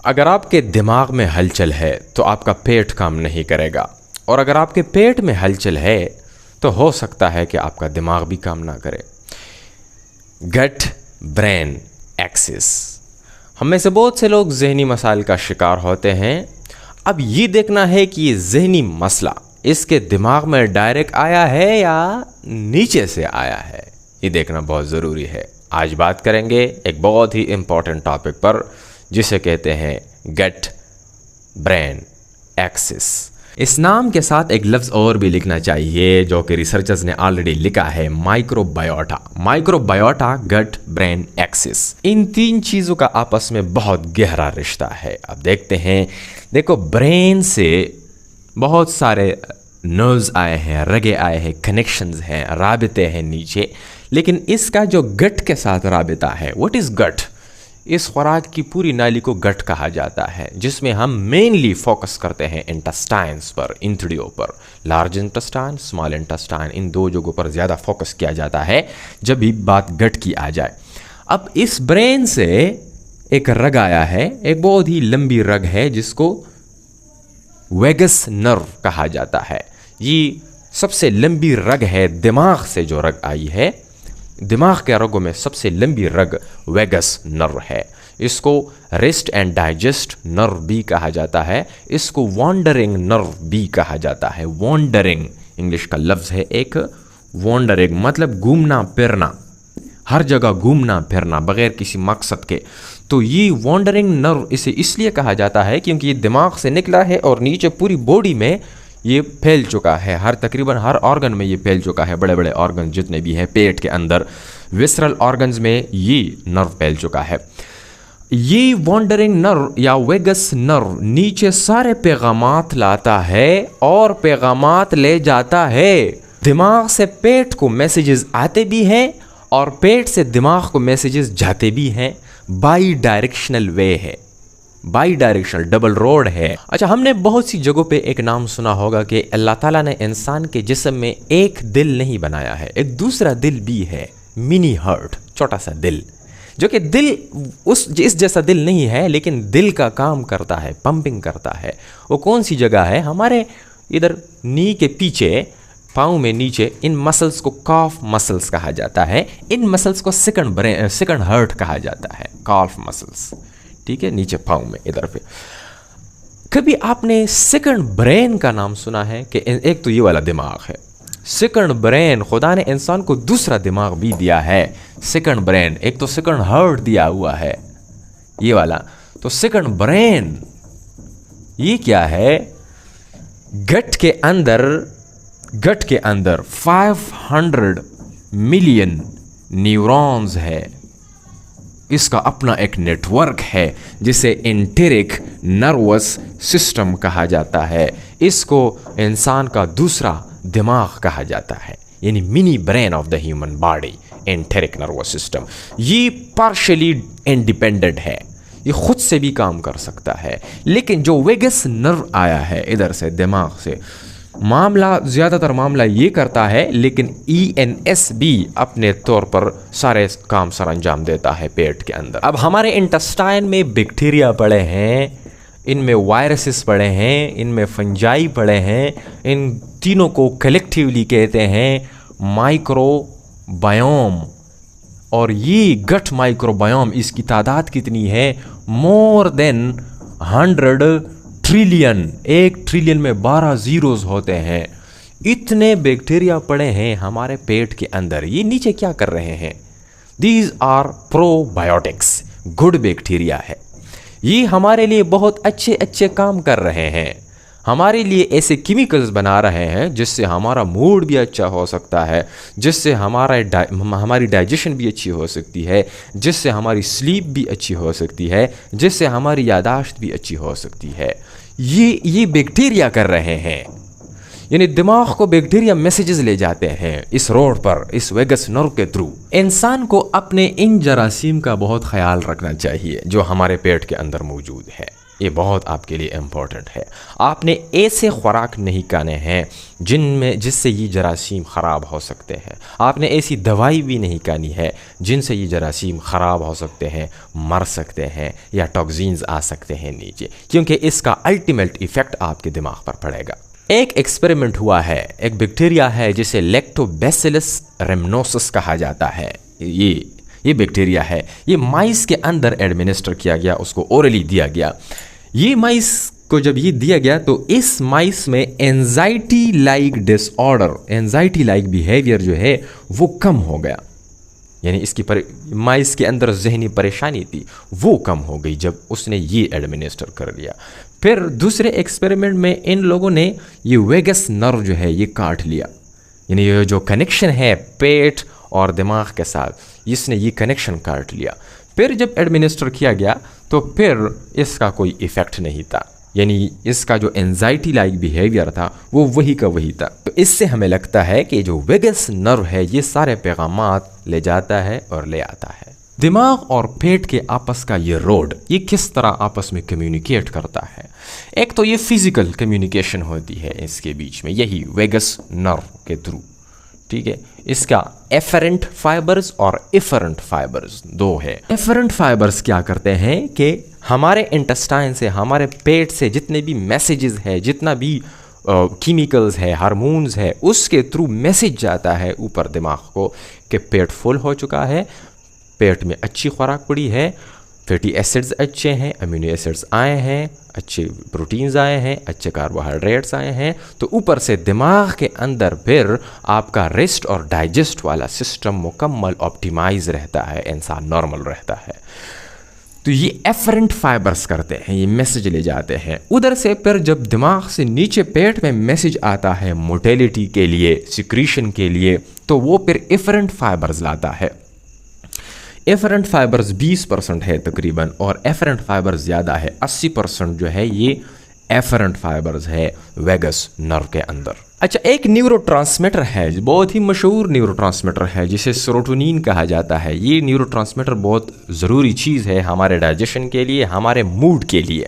अगर आपके दिमाग में हलचल है तो आपका पेट काम नहीं करेगा, और अगर आपके पेट में हलचल है तो हो सकता है कि आपका दिमाग भी काम ना करे। Gut brain axis. हम में से बहुत से लोग जहनी मसाइल का शिकार होते हैं। अब ये देखना है कि ये जहनी मसला इसके दिमाग में डायरेक्ट आया है या नीचे से आया है, ये देखना बहुत ज़रूरी है। आज बात करेंगे एक बहुत ही इम्पॉर्टेंट टॉपिक पर जिसे कहते हैं गट ब्रेन एक्सिस। इस नाम के साथ एक लफ्ज़ और भी लिखना चाहिए जो कि रिसर्चर्स ने ऑलरेडी लिखा है, microbiota. Microbiota, gut brain axis, इन तीन चीज़ों का आपस में बहुत गहरा रिश्ता है। अब देखते हैं। देखो, ब्रेन से बहुत सारे नर्व्स आए हैं, रगे आए हैं, कनेक्शंस हैं, राबिते हैं नीचे, लेकिन इसका जो गट के साथ राबिता है, व्हाट इज़ गट? इस खुराक की पूरी नाली को गट कहा जाता है, जिसमें हम मेनली फोकस करते हैं इंटेस्टाइन्स पर, इंथड़ियों पर। लार्ज इंटेस्टाइन, स्मॉल इंटेस्टाइन, इन दो जगहों पर ज़्यादा फोकस किया जाता है जब भी बात गट की आ जाए। अब इस ब्रेन से एक रग आया है, एक बहुत ही लंबी रग है जिसको वेगस नर्व कहा जाता है। ये सबसे लंबी रग है दिमाग से जो रग आई है। दिमाग के रगों में सबसे लंबी रग वेगस नर्व है। इसको रेस्ट एंड डाइजेस्ट नर्व भी कहा जाता है। इसको वॉन्डरिंग नर्व भी कहा जाता है। वॉन्डरिंग इंग्लिश का लफ्ज़ है एक। वॉन्डरिंग मतलब घूमना फिरना, हर जगह घूमना फिरना बगैर किसी मकसद के। तो ये वॉन्डरिंग नर्व इसे इसलिए कहा जाता है क्योंकि ये दिमाग से निकला है और नीचे पूरी बॉडी में ये फैल चुका है। तकरीबन हर ऑर्गन में ये फैल चुका है। बड़े बड़े ऑर्गन जितने भी हैं पेट के अंदर, विसरल ऑर्गन्स में ये नर्व फैल चुका है। ये वॉन्डरिंग नर्व या वेगस नर्व नीचे सारे पैगामात लाता है और पैगामात ले जाता है। दिमाग से पेट को मैसेजेस आते भी हैं और पेट से दिमाग को मैसेजेस जाते भी हैं। बाई डायरेक्शनल वे है, बाई डायरेक्शनल डबल रोड है। अच्छा, हमने बहुत सी जगहों पे एक नाम सुना होगा कि अल्लाह ताला ने इंसान के जिस्म में एक दिल नहीं बनाया है, एक दूसरा दिल भी है, मिनी हार्ट, छोटा सा दिल, जो कि दिल इस जैसा दिल नहीं है लेकिन दिल का काम करता है, पंपिंग करता है। वो कौन सी जगह है? हमारे इधर नी के पीछे, पाँव में नीचे, इन मसल्स को काफ मसल्स कहा जाता है। इन मसल्स को सेकंड हार्ट कहा जाता है, काफ मसल्स, ठीक है, नीचे पाँव में इधर पे। कभी आपने सेकंड ब्रेन का नाम सुना है? कि एक तो ये वाला दिमाग है, सेकंड ब्रेन, खुदा ने इंसान को दूसरा दिमाग भी दिया है, सेकंड ब्रेन। एक तो सेकंड हार्ट दिया हुआ है ये वाला, तो सेकंड ब्रेन ये क्या है? गट के अंदर 500 मिलियन न्यूरॉन्स है। इसका अपना एक नेटवर्क है जिसे एंटेरिक नर्वस सिस्टम कहा जाता है। इसको इंसान का दूसरा दिमाग कहा जाता है, यानी mini brain of the human body, enteric nervous system. ये पार्शियली इंडिपेंडेंट है, ये खुद से भी काम कर सकता है। लेकिन जो वेगस नर्व आया है इधर से, दिमाग से, ज़्यादातर मामला ये करता है, लेकिन ENS भी अपने तौर पर सारे काम सर अंजाम देता है पेट के अंदर। अब हमारे इंटेस्टाइन में बैक्टीरिया पड़े हैं, इनमें वायरसेस पड़े हैं, इनमें फंजाई पड़े हैं। इन तीनों को कलेक्टिवली कहते हैं माइक्रोबायोम। और ये गट माइक्रोबायोम, इसकी तादाद कितनी है? More than 100 trillion. 1 ट्रिलियन में 12 जीरोस होते हैं। इतने बैक्टीरिया पड़े हैं हमारे पेट के अंदर। ये नीचे क्या कर रहे हैं? These are probiotics, good bacteria है। ये हमारे लिए बहुत अच्छे अच्छे काम कर रहे हैं, हमारे लिए ऐसे केमिकल्स बना रहे हैं जिससे हमारा मूड भी अच्छा हो सकता है, जिससे हमारी डाइजेशन भी अच्छी हो सकती है, जिससे हमारी स्लीप भी अच्छी हो सकती है, जिससे हमारी यादाश्त भी अच्छी हो सकती है। ये बैक्टीरिया कर रहे हैं। यानी दिमाग को बैक्टीरिया मैसेजेस ले जाते हैं इस रोड पर, इस वेगस नर्व के थ्रू। इंसान को अपने इन जरासीम का बहुत ख्याल रखना चाहिए जो हमारे पेट के अंदर मौजूद है। ये बहुत आपके लिए इम्पोर्टेंट है। आपने ऐसे खुराक नहीं खाने हैं जिससे ये जरासीम ख़राब हो सकते हैं। आपने ऐसी दवाई भी नहीं खानी है जिनसे ये जरासीम ख़राब हो सकते हैं, मर सकते हैं या टॉक्सिन्स आ सकते हैं नीचे, क्योंकि इसका अल्टीमेट इफ़ेक्ट आपके दिमाग पर पड़ेगा। एक एक्सपेरिमेंट हुआ है, एक बैक्टीरिया है जिसे लैक्टोबैसिलस रेमनोसस कहा जाता है। ये बैक्टीरिया है, ये माइस के अंदर एडमिनिस्टर किया गया, उसको ओरली दिया गया। ये माइस को जब ये दिया गया तो इस माइस में anxiety like disorder, anxiety like behaviour जो है वो कम हो गया। यानी इसकी माइस के अंदर जहनी परेशानी थी वो कम हो गई जब उसने ये एडमिनिस्टर कर लिया। फिर दूसरे एक्सपेरिमेंट में इन लोगों ने ये वेगस नर्व जो है ये काट लिया, यानी ये जो कनेक्शन है पेट और दिमाग के साथ, इसने ये कनेक्शन काट लिया। फिर जब एडमिनिस्टर किया गया तो फिर इसका कोई इफ़ेक्ट नहीं था, यानी इसका जो एंजाइटी लाइक बिहेवियर था वो वही का वही था। तो इससे हमें लगता है कि जो वेगस नर्व है ये सारे पैगामात ले जाता है और ले आता है। दिमाग और पेट के आपस का ये रोड, ये किस तरह आपस में कम्युनिकेट करता है। एक तो ये फिजिकल कम्युनिकेशन होती है इसके बीच में, यही वेगस नर्व के थ्रू, ठीक है। इसका एफरेंट फाइबर्स और इफरेंट फाइबर्स दो है। एफरेंट फाइबर्स क्या करते हैं कि हमारे इंटेस्टाइन से, हमारे पेट से जितने भी मैसेजेस है, जितना भी केमिकल्स है, हार्मोन्स है, उसके थ्रू मैसेज जाता है ऊपर दिमाग को कि पेट फुल हो चुका है, पेट में अच्छी खुराक पड़ी है, फैटी एसिड्स अच्छे हैं, अमीनो एसिड्स आए हैं, अच्छे प्रोटीन्स आए हैं, अच्छे कार्बोहाइड्रेट्स आए हैं। तो ऊपर से दिमाग के अंदर फिर आपका रेस्ट और डाइजेस्ट वाला सिस्टम मुकम्मल ऑप्टिमाइज रहता है, इंसान नॉर्मल रहता है। तो ये एफरेंट फाइबर्स करते हैं, ये मैसेज ले जाते हैं उधर से। फिर जब दिमाग से नीचे पेट में मैसेज आता है मोटेलिटी के लिए, सिक्रीशन के लिए, तो वो फिर एफरेंट फाइबर्स लाता है। एफरेंट फाइबर्स 20% है तकरीबन, और एफरेंट फाइबर्स ज़्यादा है, 80% जो है ये एफरेंट फाइबर्स है वेगस नर्व के अंदर। अच्छा, एक न्यूरोट्रांसमीटर है, बहुत ही मशहूर न्यूरोट्रांसमीटर है जिसे सेरोटोनिन कहा जाता है। ये न्यूरोट्रांसमीटर बहुत ज़रूरी चीज़ है हमारे डाइजेशन के लिए, हमारे मूड के लिए,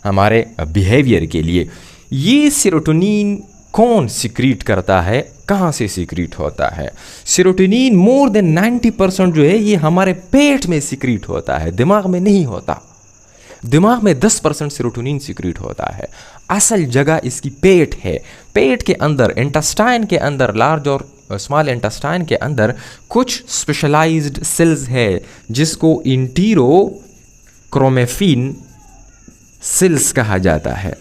हमारे बिहेवियर के लिए। ये सेरोटोनिन कौन सिक्रीट करता है, कहाँ से सिक्रीट होता है? सेरोटोनिन मोर देन 90% जो है ये हमारे पेट में सिक्रीट होता है, दिमाग में नहीं होता। दिमाग में 10% सेरोटोनिन सिक्रीट होता है। असल जगह इसकी पेट है। पेट के अंदर, इंटेस्टाइन के अंदर, लार्ज और स्मॉल इंटेस्टाइन के अंदर कुछ स्पेशलाइज्ड सेल्स है जिसको इंटीरोक्रोमेफिन सेल्स कहा जाता है,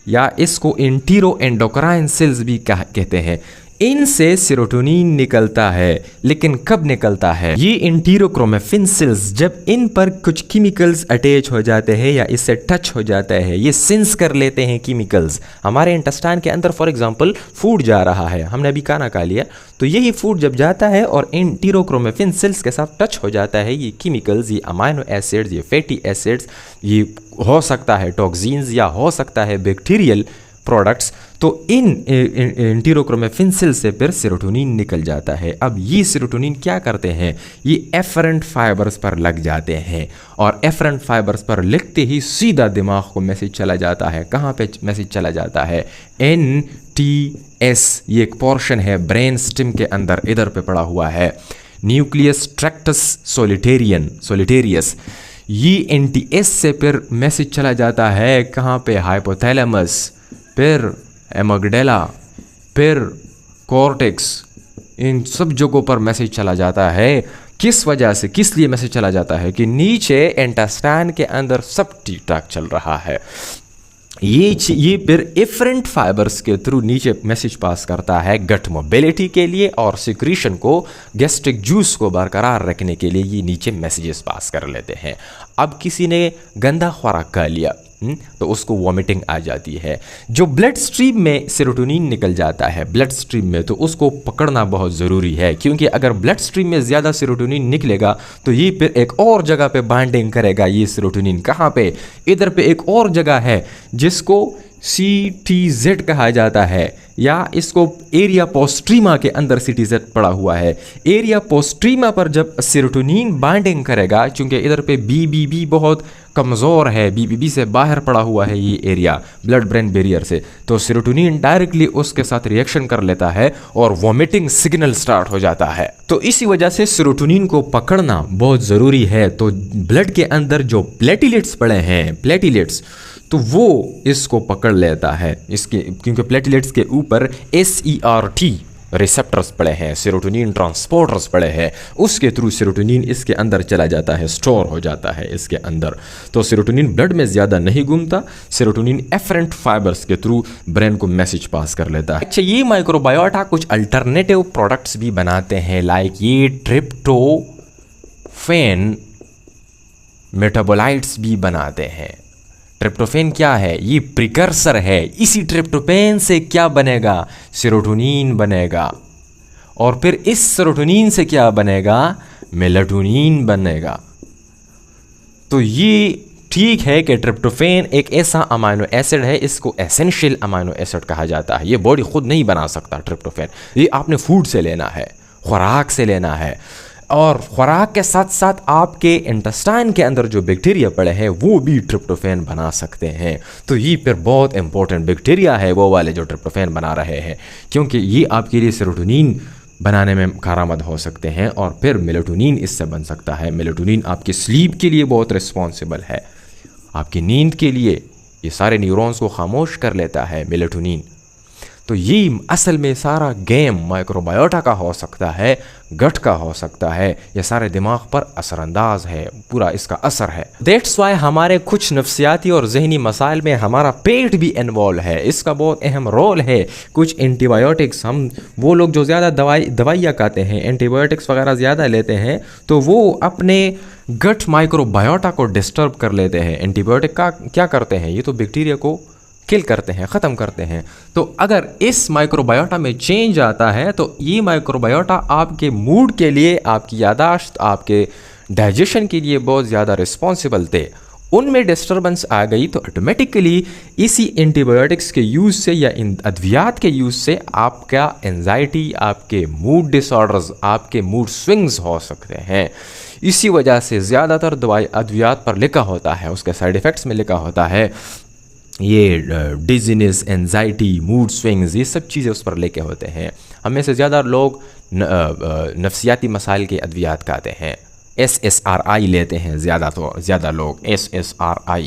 या इसको इंटीरो एंडोक्राइन सेल्स भी कहते हैं। इनसे सेरोटोनिन निकलता है, लेकिन कब निकलता है? ये इंटीरोक्रोमेफिन सेल्स जब इन पर कुछ केमिकल्स अटैच हो जाते हैं या इससे टच हो जाता है, ये सेंस कर लेते हैं केमिकल्स। हमारे इंटेस्टाइन के अंदर फॉर एग्जांपल फूड जा रहा है, हमने अभी खाना खा लिया, तो यही फूड जब जाता है और इंटीरोक्रोमेफिन सेल्स के साथ टच हो जाता है, ये केमिकल्स, ये अमाइनो एसिड्स, ये फैटी एसिड्स, ये हो सकता है टॉक्सिन्स या हो सकता है बैक्टीरियल प्रोडक्ट्स, तो इन इंटीरोक्रोमेफिन सेल्स से फिर सेरोटोनिन निकल जाता है। अब ये सेरोटोनिन क्या करते हैं? ये एफरेंट फाइबर्स पर लग जाते हैं, और एफरेंट फाइबर्स पर लगते ही सीधा दिमाग को मैसेज चला जाता है। कहाँ पे मैसेज चला जाता है? NTS, ये एक पोर्शन है ब्रेन स्टेम के अंदर, इधर पे पड़ा हुआ है, न्यूक्लियस ट्रैक्टस सोलिटेरियस। ये NTS से फिर मैसेज चला जाता है कहाँ पे? हाइपोथैलेमस, फिर एमिग्डाला, फिर कॉर्टेक्स, इन सब जगहों पर मैसेज चला जाता है। किस वजह से, किस लिए मैसेज चला जाता है? कि नीचे इंटेस्टाइन के अंदर सब ठीक ठाक चल रहा है। ये फिर एफरेंट फाइबर्स के थ्रू नीचे मैसेज पास करता है गट मोबिलिटी के लिए, और सिक्रीशन को, गैस्ट्रिक जूस को बरकरार रखने के लिए ये नीचे मैसेजेस पास कर लेते हैं। अब किसी ने गंदा खुराक खा लिया तो उसको वॉमिटिंग आ जाती है। जो ब्लड स्ट्रीम में सेरोटोनिन निकल जाता है ब्लड स्ट्रीम में, तो उसको पकड़ना बहुत ज़रूरी है, क्योंकि अगर ब्लड स्ट्रीम में ज़्यादा सेरोटोनिन निकलेगा तो ये फिर एक और जगह पे बाइंडिंग करेगा। ये सेरोटोनिन कहाँ पे? इधर पे एक और जगह है जिसको CTZ कहा जाता है, या इसको एरिया पोस्ट्रीमा के अंदर CTZ पड़ा हुआ है। एरिया पोस्ट्रीमा पर जब सेरोटोनिन बाइंडिंग करेगा, चूंकि इधर पे BBB बहुत कमज़ोर है, BBB से बाहर पड़ा हुआ है ये एरिया ब्लड ब्रेन बैरियर से, तो सेरोटोनिन डायरेक्टली उसके साथ रिएक्शन कर लेता है और वॉमिटिंग सिग्नल स्टार्ट हो जाता है। तो इसी वजह से सेरोटोनिन को पकड़ना बहुत ज़रूरी है। तो ब्लड के अंदर जो प्लेटलेट्स पड़े हैं, प्लेटलेट्स, तो वो इसको पकड़ लेता है इसके, क्योंकि प्लेटलेट्स के ऊपर SERT रिसेप्टर्स पड़े हैं, सेरोटोनिन ट्रांसपोर्टर्स पड़े हैं, उसके थ्रू सेरोटोनिन इसके अंदर चला जाता है, स्टोर हो जाता है इसके अंदर। तो सेरोटोनिन ब्लड में ज़्यादा नहीं घूमता, सेरोटोनिन एफरेंट फाइबर्स के थ्रू ब्रेन को मैसेज पास कर लेता है। अच्छा, ये माइक्रोबायोटा कुछ अल्टरनेटिव प्रोडक्ट्स भी बनाते हैं, लाइक ये ट्रिप्टोफैन मेटाबोलाइट्स भी बनाते हैं। ट्रिप्टोफैन क्या है? ये प्रिकर्सर है। इसी ट्रिप्टोफैन से क्या बनेगा? सेरोटोनिन बनेगा, और फिर इस सेरोटोनिन से क्या बनेगा? मेलाटोनिन बनेगा। तो ये ठीक है कि ट्रिप्टोफैन एक ऐसा अमाइनो एसिड है, इसको एसेंशियल अमाइनो एसिड कहा जाता है। ये बॉडी खुद नहीं बना सकता ट्रिप्टोफैन, ये आपने फूड से लेना है, खुराक से लेना है, और खुराक के साथ साथ आपके इंटेस्टाइन के अंदर जो बैक्टीरिया पड़े हैं वो भी ट्रिप्टोफैन बना सकते हैं। तो ये फिर बहुत इंपॉर्टेंट बैक्टीरिया है वो वाले जो ट्रिप्टोफैन बना रहे हैं, क्योंकि ये आपके लिए सेरोटोनिन बनाने में कारआमद हो सकते हैं, और फिर मेलाटोनिन इससे बन सकता है। मेलाटोनिन आपके स्लीप के लिए बहुत रिस्पॉन्सिबल है, आपकी नींद के लिए। ये सारे न्यूरॉन्स को खामोश कर लेता है मेलाटोनिन। तो ये असल में सारा गेम माइक्रोबायोटा का हो सकता है, गट का हो सकता है, ये सारे दिमाग पर असरअंदाज है, पूरा इसका असर है। दैट्स वाई हमारे कुछ नफ्सियाती और जहनी मसाइल में हमारा पेट भी इन्वॉल्व है, इसका बहुत अहम रोल है। कुछ एंटीबायोटिक्स, हम वो लोग जो ज़्यादा दवाइयाँ खाते हैं, एंटीबायोटिक्स वगैरह ज़्यादा लेते हैं, तो वो अपने गट माइक्रोबायोटा को डिस्टर्ब कर लेते हैं। एंटीबायोटिक का क्या करते हैं? ये तो बैक्टीरिया को किल करते हैं, ख़त्म करते हैं। तो अगर इस माइक्रोबायोटा में चेंज आता है तो ये माइक्रोबायोटा आपके मूड के लिए, आपकी यादाश्त, आपके डाइजेशन के लिए बहुत ज़्यादा रिस्पॉन्सिबल थे। उनमें डिस्टर्बेंस आ गई तो ऑटोमेटिकली इसी एंटीबायोटिक्स के यूज़ से या इन अद्वियात के यूज़ से आपका एंजाइटी, आपके मूड डिसऑर्डर्स, आपके मूड स्विंग्स हो सकते हैं। इसी वजह से ज़्यादातर दवाई अद्वियात पर लिखा होता है, उसके साइड इफ़ेक्ट्स में लिखा होता है ये डिजीनेस, एंजाइटी, मूड स्विंग्स, ये सब चीज़ें उस पर लेके होते हैं। हमें से ज़्यादा लोग नफ्सियाती मसाइल के अद्वियात खाते हैं, SSRI लेते हैं ज़्यादा लोग, SSRI।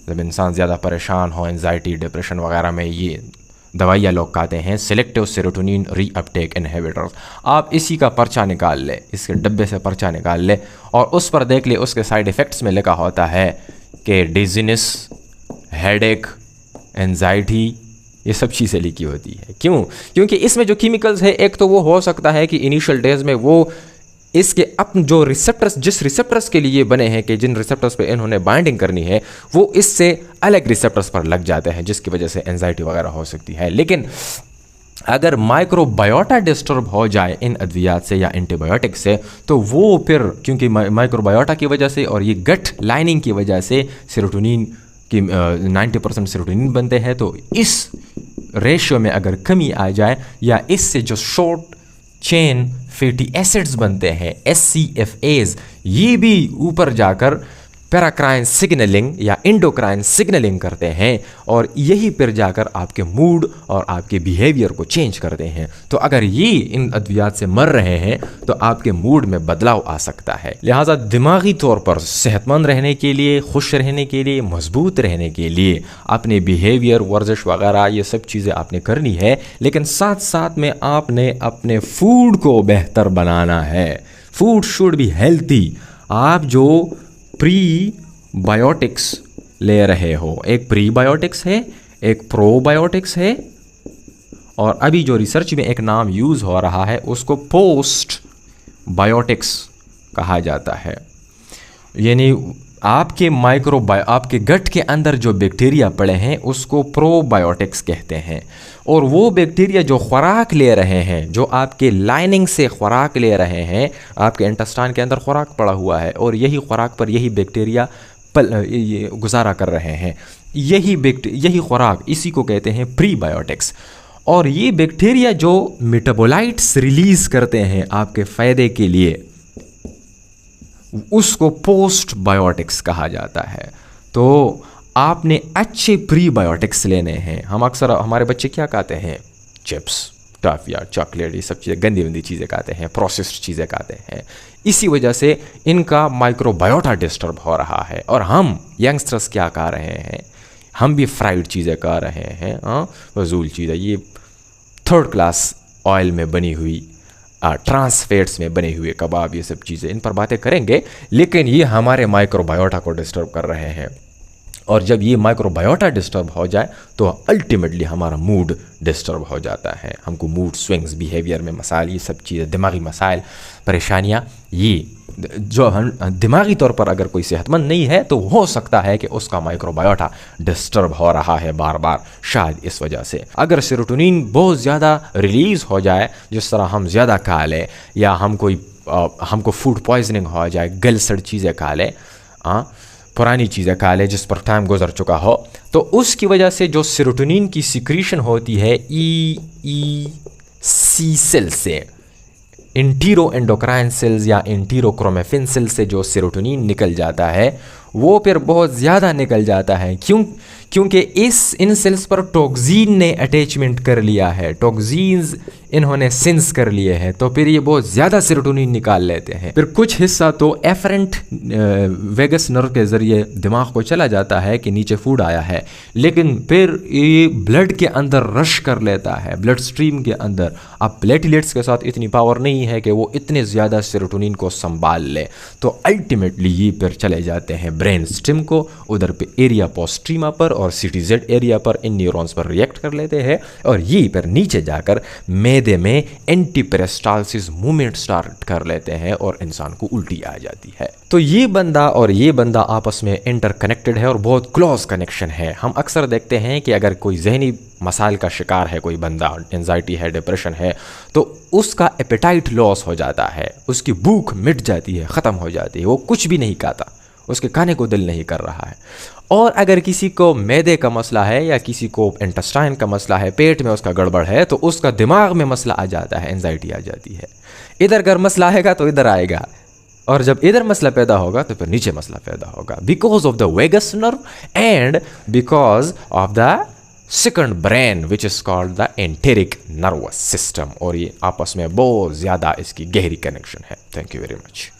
जब इंसान ज़्यादा परेशान हो, एंजाइटी, डिप्रेशन वगैरह में, ये दवाइयाँ लोग खाते हैं, सेलेक्टिव सेरोटोनिन रीअपटेक इनहिबिटर्स। आप इसी का पर्चा निकाल ले, इसके डब्बे से पर्चा निकाल ले और उस पर देख ले, उसके साइड इफ़ेक्ट्स में लिखा होता है कि डिजीनेस, हेडेक, एंजाइटी, ये सब चीज़ें लिखी होती है। क्यों? क्योंकि इसमें जो केमिकल्स है, एक तो वो हो सकता है कि इनिशियल डेज में वो इसके अपने जो रिसेप्टर्स, जिस रिसेप्टर्स के लिए बने हैं, कि जिन रिसेप्टर्स पे इन्होंने बाइंडिंग करनी है, वो इससे अलग रिसेप्टर्स पर लग जाते हैं, जिसकी वजह से एंजाइटी वगैरह हो सकती है। लेकिन अगर माइक्रोबायोटा डिस्टर्ब हो जाए इन अद्वियात से या एंटीबायोटिक से, तो वो फिर, क्योंकि माइक्रोबायोटा की वजह से और ये गट लाइनिंग की वजह से सेरोटोनिन कि 90% सेरोटोनिन बनते हैं, तो इस रेशियो में अगर कमी आ जाए, या इससे जो शॉर्ट चेन फैटी एसिड्स बनते हैं, SCFAs, ये भी ऊपर जाकर पैराक्राइन सिग्नलिंग या इंडोक्राइन सिग्नलिंग करते हैं, और यही फिर जाकर आपके मूड और आपके बिहेवियर को चेंज करते हैं। तो अगर ये इन अद्वियात से मर रहे हैं तो आपके मूड में बदलाव आ सकता है। लिहाजा दिमागी तौर पर सेहतमंद रहने के लिए, खुश रहने के लिए, मजबूत रहने के लिए अपने बिहेवियर, वर्जिश वगैरह ये सब चीज़ें आपने करनी है, लेकिन साथ साथ में आपने अपने फूड को बेहतर बनाना है। Food should be healthy. आप जो प्रीबायोटिक्स ले रहे हो, एक प्रीबायोटिक्स है, एक प्रोबायोटिक्स है, और अभी जो रिसर्च में एक नाम यूज़ हो रहा है उसको पोस्ट बायोटिक्स कहा जाता है। यानी आपके आपके गट के अंदर जो बैक्टीरिया पड़े हैं उसको प्रोबायोटिक्स कहते हैं, और वो बैक्टीरिया जो खुराक ले रहे हैं, जो आपके लाइनिंग से खुराक ले रहे हैं, आपके इंटेस्टाइन के अंदर खुराक पड़ा हुआ है, और यही खुराक पर यही बैक्टीरिया ये गुजारा कर रहे हैं। यही खुराक, इसी को कहते हैं प्रीबायोटिक्स। और ये बैक्टीरिया जो मेटाबोलाइट्स रिलीज करते हैं आपके फ़ायदे के लिए, उसको पोस्ट बायोटिक्स कहा जाता है। तो आपने अच्छे प्रीबायोटिक्स लेने हैं। हम अक्सर, हमारे बच्चे क्या खाते हैं? चिप्स, टॉफिया, चॉकलेट, ये सब चीज़ें, गंदी गंदी चीज़ें खाते हैं, प्रोसेस्ड चीज़ें खाते हैं। इसी वजह से इनका माइक्रोबायोटा डिस्टर्ब हो रहा है। और हम यंगस्टर्स क्या खा रहे हैं? हम भी फ्राइड चीज़ें खा रहे हैं, फजूल चीज़ें, ये थर्ड क्लास ऑयल में बनी हुई, ट्रांस फैट्स में बने हुए कबाब, ये सब चीज़ें, इन पर बातें करेंगे। लेकिन ये हमारे माइक्रोबायोटा को डिस्टर्ब कर रहे हैं। और जब ये माइक्रोबायोटा डिस्टर्ब हो जाए तो अल्टीमेटली हमारा मूड डिस्टर्ब हो जाता है। हमको मूड स्विंग्स, बिहेवियर में मसाइल, ये सब चीज़ें, दिमागी मसाइल, परेशानियाँ, ये जो हम दिमागी तौर पर अगर कोई सेहतमंद नहीं है तो हो सकता है कि उसका माइक्रोबायोटा डिस्टर्ब हो रहा है बार बार, शायद इस वजह से। अगर सेरोटोनिन बहुत ज़्यादा रिलीज़ हो जाए, जिस तरह हम ज़्यादा खा लें, या हमको फूड पॉइजनिंग हो जाए, गलसड़ चीज़ें खा लें, पुरानी चीज़ें खा लें जिस पर टाइम गुजर चुका हो, तो उसकी वजह से जो सेरोटोनिन की सिक्रीशन होती है EEC सेल से, इंटीरो एंडोक्राइन सेल्स या इंटीरोक्रोमेफिन सेल से जो सेरोटोनिन निकल जाता है, वो फिर बहुत ज़्यादा निकल जाता है। क्योंकि इन सेल्स पर टॉक्सिन ने अटैचमेंट कर लिया है, टॉक्सिन्स इन्होंने सेंस कर लिए हैं, तो फिर ये बहुत ज़्यादा सेरोटोनिन निकाल लेते हैं। फिर कुछ हिस्सा तो एफरेंट वेगस नर्व के ज़रिए दिमाग को चला जाता है कि नीचे फूड आया है, लेकिन फिर ये ब्लड के अंदर रश कर लेता है, ब्लड स्ट्रीम के अंदर। अब प्लेटलेट्स के साथ इतनी पावर नहीं है कि वो इतने ज़्यादा सेरोटोनिन को संभाल ले, तो अल्टीमेटली ये फिर चले जाते हैं ब्रेन स्टेम को, उधर पे एरिया पोस्ट्रीमा पर और CTZ एरिया पर, इन न्यूरॉन्स पर रिएक्ट कर लेते हैं, और ये फिर नीचे जाकर मैदे में एंटीपेरिस्टालसिस मूवमेंट स्टार्ट कर लेते हैं और इंसान को उल्टी आ जाती है। तो ये बंदा और ये बंदा आपस में इंटरकनेक्टेड है और बहुत क्लोज कनेक्शन है। हम अक्सर देखते हैं कि अगर कोई जहनी मसाइल का शिकार है कोई बंदा, एंजाइटी है, डिप्रेशन है, तो उसका एपेटाइट लॉस हो जाता है, उसकी भूख मिट जाती है, ख़त्म हो जाती है, वो कुछ भी नहीं खाता, उसके खाने को दिल नहीं कर रहा है। और अगर किसी को मैदे का मसला है या किसी को इंटेस्टाइन का मसला है, पेट में उसका गड़बड़ है, तो उसका दिमाग में मसला आ जाता है, एंजाइटी आ जाती है। इधर अगर मसला आएगा तो इधर आएगा, और जब इधर मसला पैदा होगा तो फिर नीचे मसला पैदा होगा, because of the vagus nerve and because of the second brain which is called the enteric nervous system. और ये आपस में बहुत ज़्यादा इसकी गहरी कनेक्शन है। Thank you very much.